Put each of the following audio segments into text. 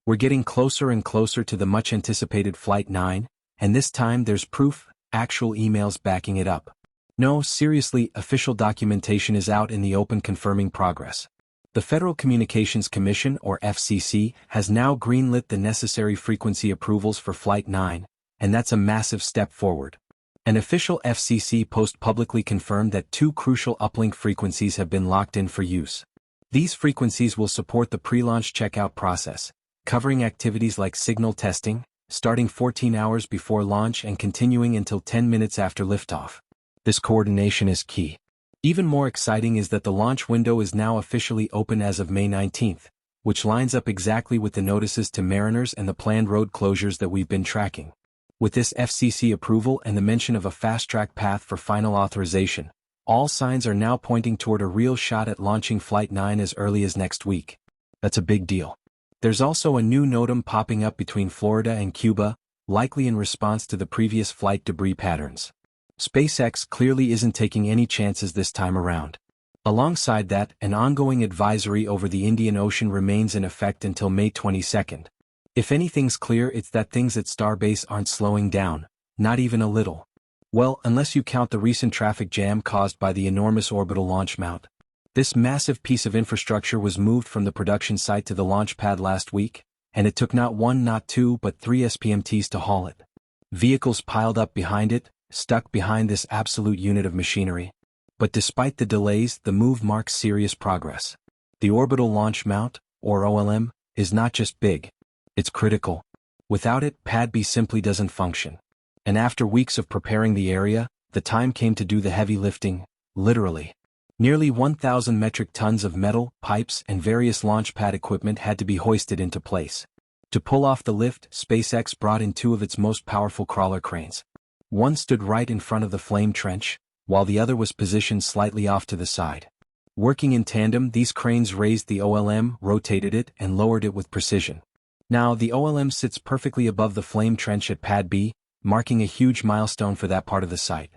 We're getting closer and closer to the much-anticipated Flight 9, and this time there's proof, actual emails backing it up. No, seriously, official documentation is out in the open confirming progress. The Federal Communications Commission, or FCC, has now greenlit the necessary frequency approvals for Flight 9, and that's a massive step forward. An official FCC post publicly confirmed that two crucial uplink frequencies have been locked in for use. These frequencies will support the pre-launch checkout process, covering activities like signal testing, starting 14 hours before launch and continuing until 10 minutes after liftoff. This coordination is key. Even more exciting is that the launch window is now officially open as of May 19th, which lines up exactly with the notices to mariners and the planned road closures that we've been tracking. With this FCC approval and the mention of a fast-track path for final authorization, all signs are now pointing toward a real shot at launching Flight 9 as early as next week. That's a big deal. There's also a new NOTAM popping up between Florida and Cuba, likely in response to the previous flight debris patterns. SpaceX clearly isn't taking any chances this time around. Alongside that, an ongoing advisory over the Indian Ocean remains in effect until May 22nd. If anything's clear, it's that things at Starbase aren't slowing down, not even a little. Well, unless you count the recent traffic jam caused by the enormous orbital launch mount. This massive piece of infrastructure was moved from the production site to the launch pad last week, and it took not one, not two, but 3 SPMTs to haul it. Vehicles piled up behind it, stuck behind this absolute unit of machinery. But despite the delays, the move marks serious progress. The orbital launch mount, or OLM, is not just big. It's critical. Without it, Pad B simply doesn't function. And after weeks of preparing the area, the time came to do the heavy lifting, literally. Nearly 1,000 metric tons of metal, pipes, and various launch pad equipment had to be hoisted into place. To pull off the lift, SpaceX brought in two of its most powerful crawler cranes. One stood right in front of the flame trench, while the other was positioned slightly off to the side. Working in tandem, these cranes raised the OLM, rotated it, and lowered it with precision. Now, the OLM sits perfectly above the flame trench at Pad B, marking a huge milestone for that part of the site.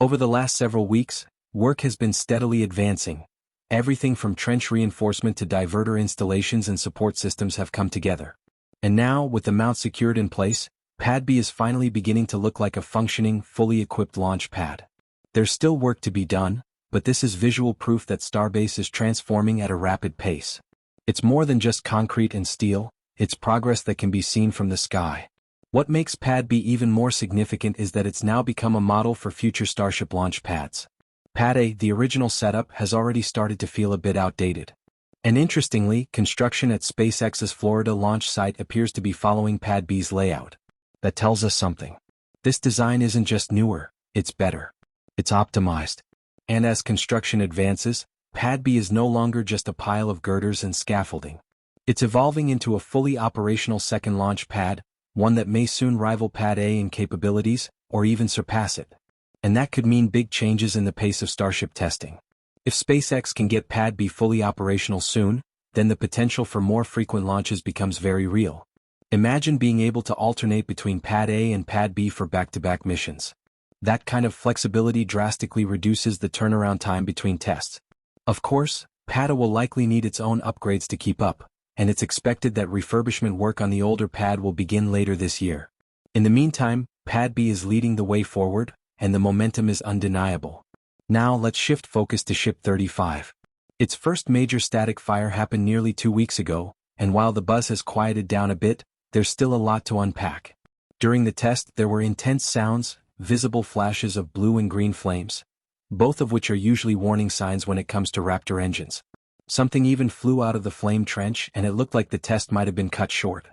Over the last several weeks, work has been steadily advancing. Everything from trench reinforcement to diverter installations and support systems have come together. And now, with the mount secured in place, Pad B is finally beginning to look like a functioning, fully equipped launch pad. There's still work to be done, but this is visual proof that Starbase is transforming at a rapid pace. It's more than just concrete and steel, it's progress that can be seen from the sky. What makes Pad B even more significant is that it's now become a model for future Starship launch pads. Pad A, the original setup, has already started to feel a bit outdated. And interestingly, construction at SpaceX's Florida launch site appears to be following Pad B's layout. That tells us something. This design isn't just newer, it's better. It's optimized. And as construction advances, Pad B is no longer just a pile of girders and scaffolding. It's evolving into a fully operational second launch pad, one that may soon rival Pad A in capabilities, or even surpass it. And that could mean big changes in the pace of Starship testing. If SpaceX can get Pad B fully operational soon, then the potential for more frequent launches becomes very real. Imagine being able to alternate between Pad A and Pad B for back-to-back missions. That kind of flexibility drastically reduces the turnaround time between tests. Of course, Pad A will likely need its own upgrades to keep up, and it's expected that refurbishment work on the older pad will begin later this year. In the meantime, Pad B is leading the way forward, and the momentum is undeniable. Now let's shift focus to Ship 35. Its first major static fire happened nearly 2 weeks ago, and while the buzz has quieted down a bit, there's still a lot to unpack. During the test, there were intense sounds, visible flashes of blue and green flames, both of which are usually warning signs when it comes to Raptor engines. Something even flew out of the flame trench, and it looked like the test might have been cut short.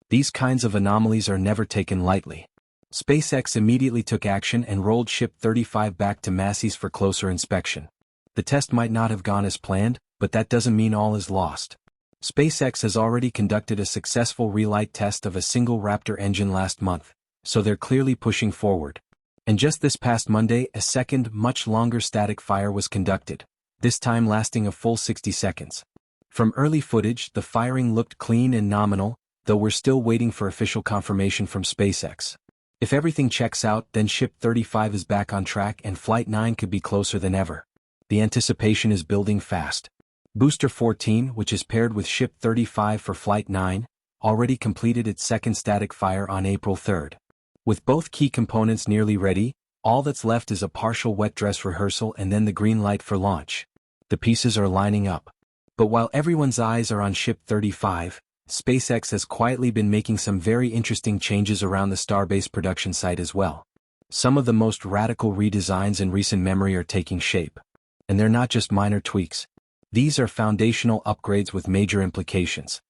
These kinds of anomalies are never taken lightly. SpaceX immediately took action and rolled Ship 35 back to Massey's for closer inspection. The test might not have gone as planned, but that doesn't mean all is lost. SpaceX has already conducted a successful relight test of a single Raptor engine last month, so they're clearly pushing forward. And just this past Monday, a second, much longer static fire was conducted, this time lasting a full 60 seconds. From early footage, the firing looked clean and nominal, though we're still waiting for official confirmation from SpaceX. If everything checks out, then Ship 35 is back on track and Flight 9 could be closer than ever. The anticipation is building fast. Booster 14, which is paired with Ship 35 for Flight 9, already completed its second static fire on April 3rd. With both key components nearly ready, all that's left is a partial wet dress rehearsal and then the green light for launch. The pieces are lining up. But while everyone's eyes are on Ship 35, SpaceX has quietly been making some very interesting changes around the Starbase production site as well. Some of the most radical redesigns in recent memory are taking shape. And they're not just minor tweaks. These are foundational upgrades with major implications.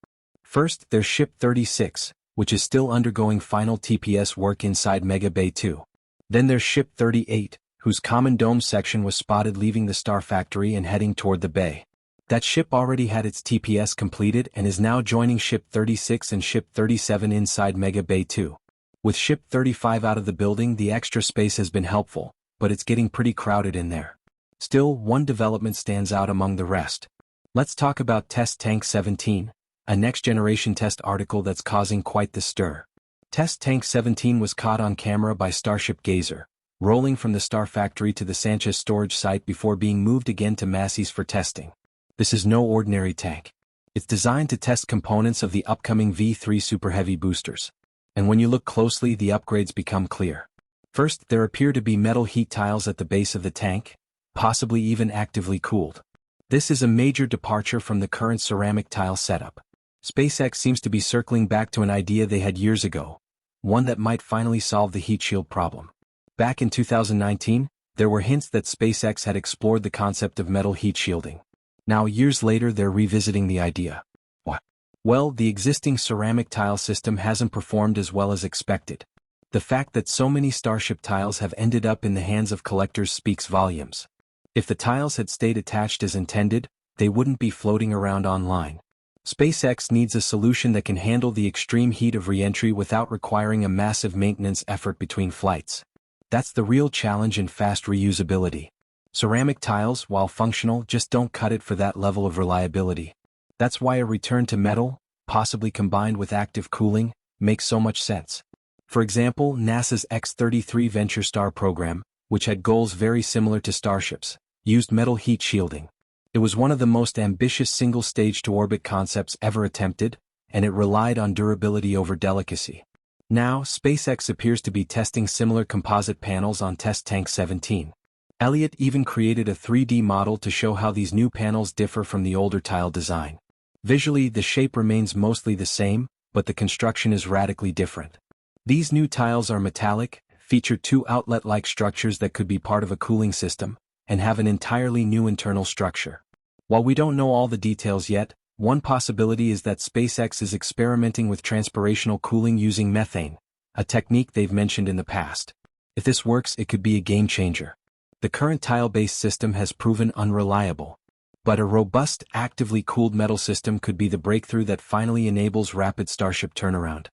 First, there's Ship 36, which is still undergoing final TPS work inside Mega Bay 2. Then there's Ship 38, whose common dome section was spotted leaving the Star Factory and heading toward the bay. That ship already had its TPS completed and is now joining Ship 36 and Ship 37 inside Mega Bay 2. With Ship 35 out of the building, the extra space has been helpful, but it's getting pretty crowded in there. Still, one development stands out among the rest. Let's talk about Test Tank 17, a next-generation test article that's causing quite the stir. Test Tank 17 was caught on camera by Starship Gazer, rolling from the Star Factory to the Sanchez storage site before being moved again to Massey's for testing. This is no ordinary tank. It's designed to test components of the upcoming V3 Super Heavy boosters. And when you look closely, the upgrades become clear. First, there appear to be metal heat tiles at the base of the tank, possibly even actively cooled. This is a major departure from the current ceramic tile setup. SpaceX seems to be circling back to an idea they had years ago, one that might finally solve the heat shield problem. Back in 2019, there were hints that SpaceX had explored the concept of metal heat shielding. Now, years later, they're revisiting the idea. What? Well, the existing ceramic tile system hasn't performed as well as expected. The fact that so many Starship tiles have ended up in the hands of collectors speaks volumes. If the tiles had stayed attached as intended, they wouldn't be floating around online. SpaceX needs a solution that can handle the extreme heat of re-entry without requiring a massive maintenance effort between flights. That's the real challenge in fast reusability. Ceramic tiles, while functional, just don't cut it for that level of reliability. That's why a return to metal, possibly combined with active cooling, makes so much sense. For example, NASA's X-33 Venture Star program, which had goals very similar to Starship's, used metal heat shielding. It was one of the most ambitious single-stage to orbit concepts ever attempted, and it relied on durability over delicacy. Now, SpaceX appears to be testing similar composite panels on Test Tank 17. Elliott even created a 3D model to show how these new panels differ from the older tile design. Visually, the shape remains mostly the same, but the construction is radically different. These new tiles are metallic, feature two outlet-like structures that could be part of a cooling system, and have an entirely new internal structure. While we don't know all the details yet, one possibility is that SpaceX is experimenting with transpirational cooling using methane, a technique they've mentioned in the past. If this works, it could be a game-changer. The current tile-based system has proven unreliable. But a robust, actively cooled metal system could be the breakthrough that finally enables rapid Starship turnaround.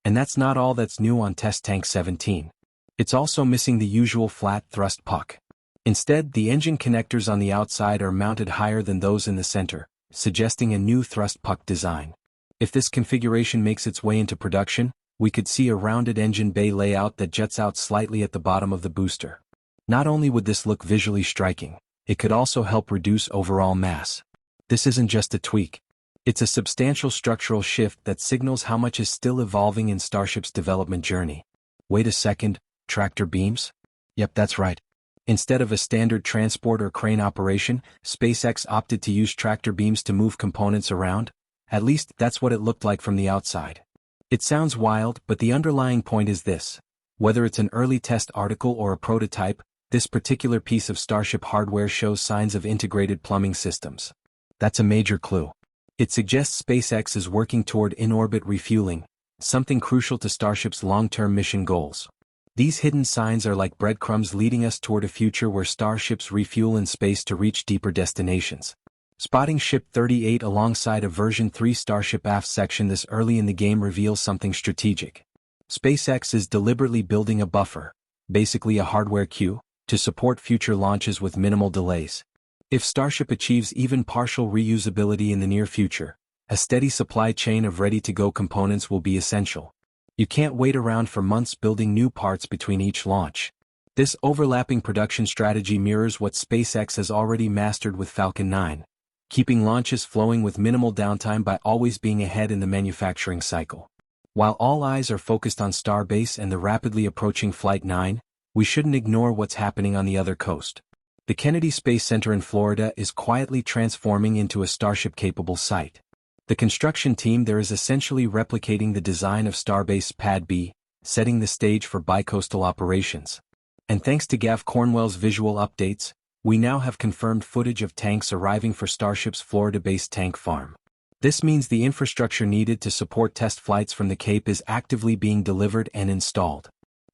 And that's not all that's new on Test Tank 17. It's also missing the usual flat thrust puck. Instead, the engine connectors on the outside are mounted higher than those in the center, suggesting a new thrust puck design. If this configuration makes its way into production, we could see a rounded engine bay layout that juts out slightly at the bottom of the booster. Not only would this look visually striking, it could also help reduce overall mass. This isn't just a tweak. It's a substantial structural shift that signals how much is still evolving in Starship's development journey. Wait a second, tractor beams? Yep, that's right. Instead of a standard transport or crane operation, SpaceX opted to use tractor beams to move components around. At least, that's what it looked like from the outside. It sounds wild, but the underlying point is this. Whether it's an early test article or a prototype, this particular piece of Starship hardware shows signs of integrated plumbing systems. That's a major clue. It suggests SpaceX is working toward in-orbit refueling, something crucial to Starship's long-term mission goals. These hidden signs are like breadcrumbs leading us toward a future where starships refuel in space to reach deeper destinations. Spotting Ship 38 alongside a version 3 Starship aft section this early in the game reveals something strategic. SpaceX is deliberately building a buffer, basically a hardware queue, to support future launches with minimal delays. If Starship achieves even partial reusability in the near future, a steady supply chain of ready-to-go components will be essential. You can't wait around for months building new parts between each launch. This overlapping production strategy mirrors what SpaceX has already mastered with Falcon 9, keeping launches flowing with minimal downtime by always being ahead in the manufacturing cycle. While all eyes are focused on Starbase and the rapidly approaching Flight 9, we shouldn't ignore what's happening on the other coast. The Kennedy Space Center in Florida is quietly transforming into a Starship-capable site. The construction team there is essentially replicating the design of Starbase Pad B, setting the stage for bicoastal operations. And thanks to Gav Cornwell's visual updates, we now have confirmed footage of tanks arriving for Starship's Florida-based tank farm. This means the infrastructure needed to support test flights from the Cape is actively being delivered and installed.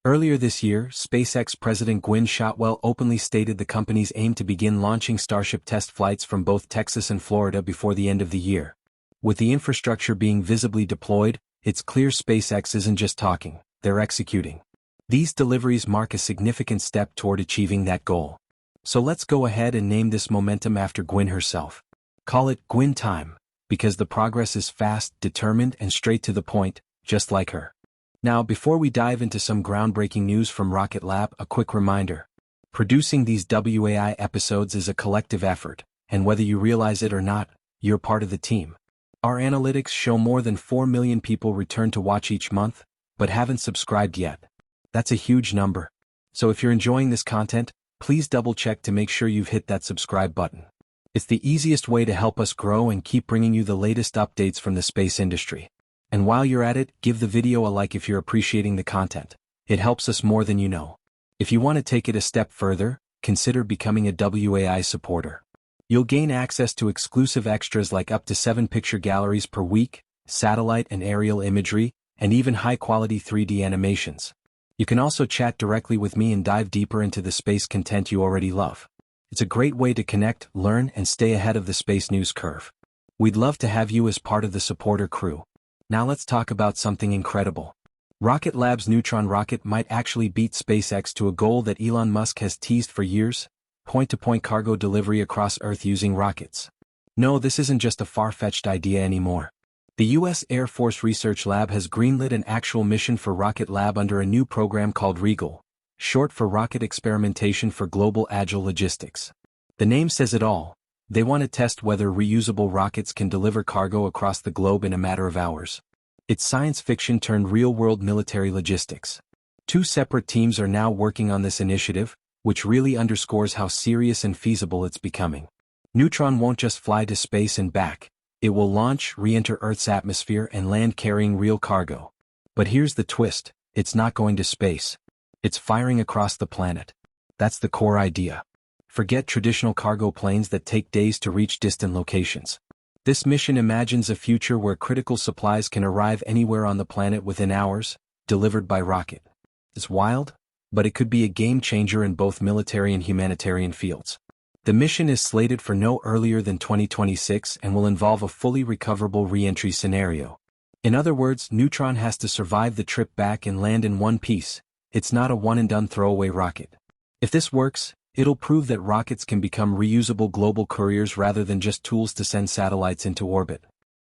Earlier this year, SpaceX President Gwynne Shotwell openly stated the company's aim to begin launching Starship test flights from both Texas and Florida before the end of the year. With the infrastructure being visibly deployed, it's clear SpaceX isn't just talking, they're executing. These deliveries mark a significant step toward achieving that goal. So let's go ahead and name this momentum after Gwynne herself. Call it Gwynne time, because the progress is fast, determined, and straight to the point, just like her. Now, before we dive into some groundbreaking news from Rocket Lab, a quick reminder. Producing these WAI episodes is a collective effort, and whether you realize it or not, you're part of the team. Our analytics show more than 4 million people return to watch each month, but haven't subscribed yet. That's a huge number. So if you're enjoying this content, please double-check to make sure you've hit that subscribe button. It's the easiest way to help us grow and keep bringing you the latest updates from the space industry. And while you're at it, give the video a like if you're appreciating the content. It helps us more than you know. If you want to take it a step further, consider becoming a WAI supporter. You'll gain access to exclusive extras like up to 7 picture galleries per week, satellite and aerial imagery, and even high-quality 3D animations. You can also chat directly with me and dive deeper into the space content you already love. It's a great way to connect, learn, and stay ahead of the space news curve. We'd love to have you as part of the supporter crew. Now let's talk about something incredible. Rocket Lab's Neutron rocket might actually beat SpaceX to a goal that Elon Musk has teased for years: point-to-point cargo delivery across Earth using rockets. No, this isn't just a far-fetched idea anymore. The U.S. Air Force Research Lab has greenlit an actual mission for Rocket Lab under a new program called REGAL, short for Rocket Experimentation for Global Agile Logistics. The name says it all. They want to test whether reusable rockets can deliver cargo across the globe in a matter of hours. It's science fiction turned real-world military logistics. 2 separate teams are now working on this initiative, which really underscores how serious and feasible it's becoming. Neutron won't just fly to space and back. It will launch, re-enter Earth's atmosphere, and land carrying real cargo. But here's the twist: it's not going to space. It's firing across the planet. That's the core idea. Forget traditional cargo planes that take days to reach distant locations. This mission imagines a future where critical supplies can arrive anywhere on the planet within hours, delivered by rocket. It's wild, but it could be a game changer in both military and humanitarian fields. The mission is slated for no earlier than 2026 and will involve a fully recoverable re-entry scenario. In other words, Neutron has to survive the trip back and land in one piece. It's not a one-and-done throwaway rocket. If this works, it'll prove that rockets can become reusable global couriers rather than just tools to send satellites into orbit.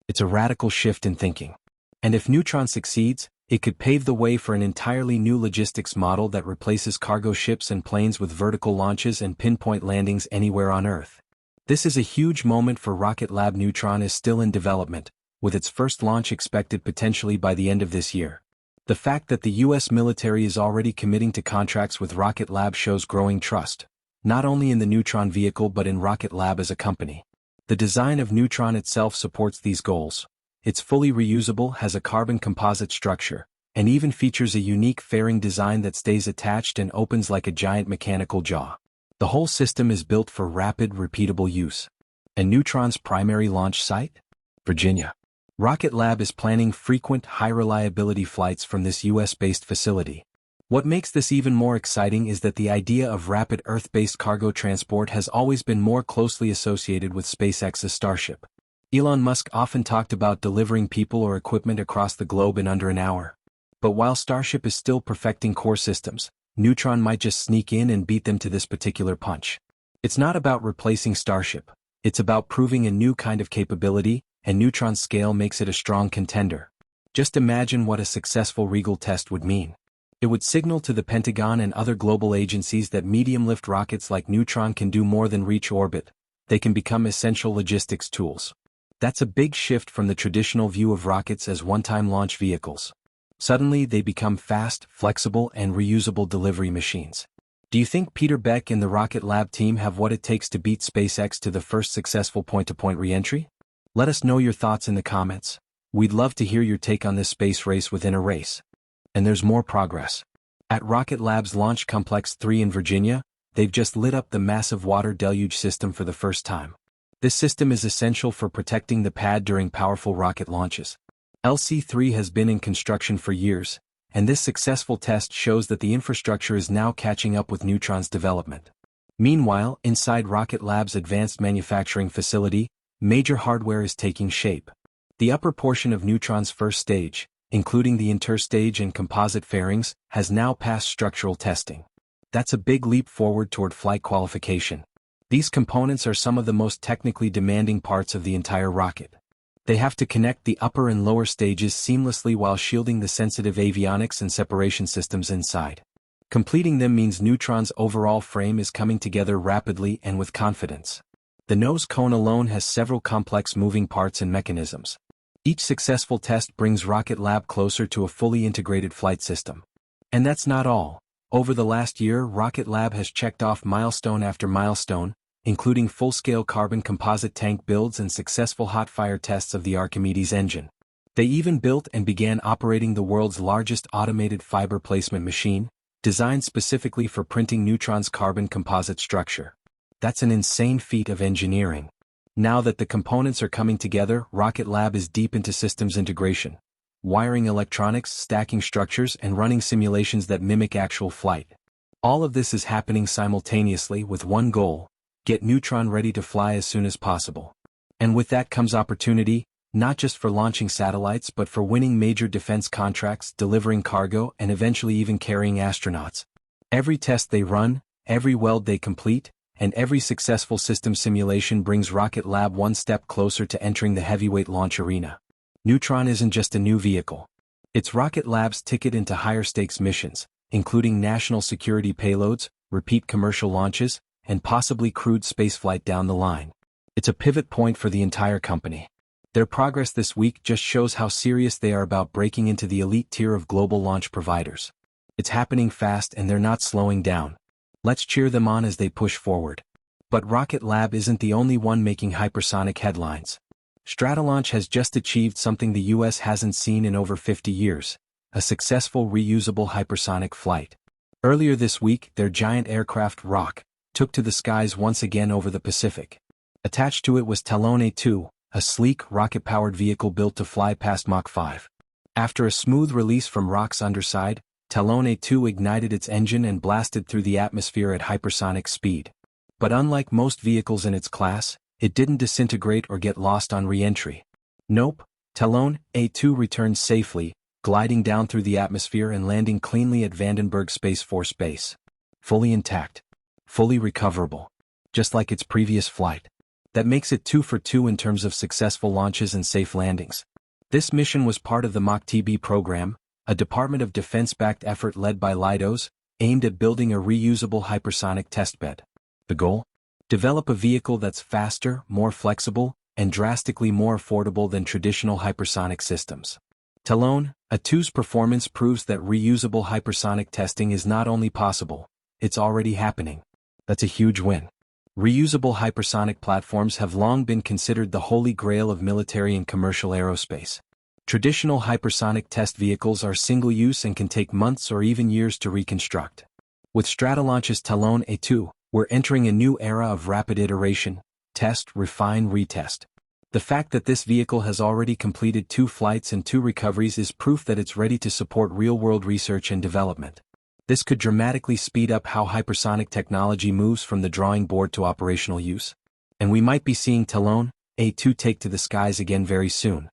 It's a radical shift in thinking. And if Neutron succeeds, it could pave the way for an entirely new logistics model that replaces cargo ships and planes with vertical launches and pinpoint landings anywhere on Earth. This is a huge moment for Rocket Lab. Neutron is still in development, with its first launch expected potentially by the end of this year. The fact that the U.S. military is already committing to contracts with Rocket Lab shows growing trust, not only in the Neutron vehicle but in Rocket Lab as a company. The design of Neutron itself supports these goals. It's fully reusable, has a carbon composite structure, and even features a unique fairing design that stays attached and opens like a giant mechanical jaw. The whole system is built for rapid, repeatable use. And Neutron's primary launch site? Virginia. Rocket Lab is planning frequent, high-reliability flights from this U.S.-based facility. What makes this even more exciting is that the idea of rapid Earth-based cargo transport has always been more closely associated with SpaceX's Starship. Elon Musk often talked about delivering people or equipment across the globe in under an hour. But while Starship is still perfecting core systems, Neutron might just sneak in and beat them to this particular punch. It's not about replacing Starship. It's about proving a new kind of capability, and Neutron's scale makes it a strong contender. Just imagine what a successful REGAL test would mean. It would signal to the Pentagon and other global agencies that medium-lift rockets like Neutron can do more than reach orbit. they can become essential logistics tools. That's a big shift from the traditional view of rockets as one-time launch vehicles. Suddenly they become fast, flexible, and reusable delivery machines. Do you think Peter Beck and the Rocket Lab team have what it takes to beat SpaceX to the first successful point-to-point re-entry? Let us know your thoughts in the comments. We'd love to hear your take on this space race within a race. And there's more progress. At Rocket Lab's Launch Complex 3 in Virginia, they've just lit up the massive water deluge system for the first time. This system is essential for protecting the pad during powerful rocket launches. LC-3 has been in construction for years, and this successful test shows that the infrastructure is now catching up with Neutron's development. Meanwhile, inside Rocket Lab's advanced manufacturing facility, major hardware is taking shape. The upper portion of Neutron's first stage, including the interstage and composite fairings, has now passed structural testing. That's a big leap forward toward flight qualification. These components are some of the most technically demanding parts of the entire rocket. They have to connect the upper and lower stages seamlessly while shielding the sensitive avionics and separation systems inside. Completing them means Neutron's overall frame is coming together rapidly and with confidence. The nose cone alone has several complex moving parts and mechanisms. Each successful test brings Rocket Lab closer to a fully integrated flight system. And that's not all. Over the last year, Rocket Lab has checked off milestone after milestone, including full-scale carbon composite tank builds and successful hot-fire tests of the Archimedes engine. They even built and began operating the world's largest automated fiber placement machine, designed specifically for printing Neutron's carbon composite structure. That's an insane feat of engineering. Now that the components are coming together, Rocket Lab is deep into systems integration, wiring electronics, stacking structures, and running simulations that mimic actual flight. All of this is happening simultaneously with one goal: get Neutron ready to fly as soon as possible. And with that comes opportunity, not just for launching satellites but for winning major defense contracts, delivering cargo, and eventually even carrying astronauts. Every test they run, every weld they complete, and every successful system simulation brings Rocket Lab one step closer to entering the heavyweight launch arena. Neutron isn't just a new vehicle. It's Rocket Lab's ticket into higher stakes missions, including national security payloads, repeat commercial launches, and possibly crewed spaceflight down the line. It's a pivot point for the entire company. Their progress this week just shows how serious they are about breaking into the elite tier of global launch providers. It's happening fast and they're not slowing down. Let's cheer them on as they push forward. But Rocket Lab isn't the only one making hypersonic headlines. Stratolaunch has just achieved something the US hasn't seen in over 50 years, a successful reusable hypersonic flight. Earlier this week, their giant aircraft Rock took to the skies once again over the Pacific. Attached to it was Talon A2, a sleek, rocket-powered vehicle built to fly past Mach 5. After a smooth release from Rock's underside, Talon A2 ignited its engine and blasted through the atmosphere at hypersonic speed. But unlike most vehicles in its class, it didn't disintegrate or get lost on re-entry. Nope, Talon A2 returned safely, gliding down through the atmosphere and landing cleanly at Vandenberg Space Force Base. Fully intact. Fully recoverable. Just like its previous flight. That makes it 2 for 2 in terms of successful launches and safe landings. This mission was part of the Mach TB program, a Department of Defense-backed effort led by Leidos, aimed at building a reusable hypersonic testbed. The goal? Develop a vehicle that's faster, more flexible, and drastically more affordable than traditional hypersonic systems. Talon A2's performance proves that reusable hypersonic testing is not only possible, it's already happening. That's a huge win. Reusable hypersonic platforms have long been considered the holy grail of military and commercial aerospace. Traditional hypersonic test vehicles are single-use and can take months or even years to reconstruct. With Stratolaunch's Talon A2, we're entering a new era of rapid iteration, test, refine, retest. The fact that this vehicle has already completed 2 flights and 2 recoveries is proof that it's ready to support real-world research and development. This could dramatically speed up how hypersonic technology moves from the drawing board to operational use. And we might be seeing Talon A2 take to the skies again very soon.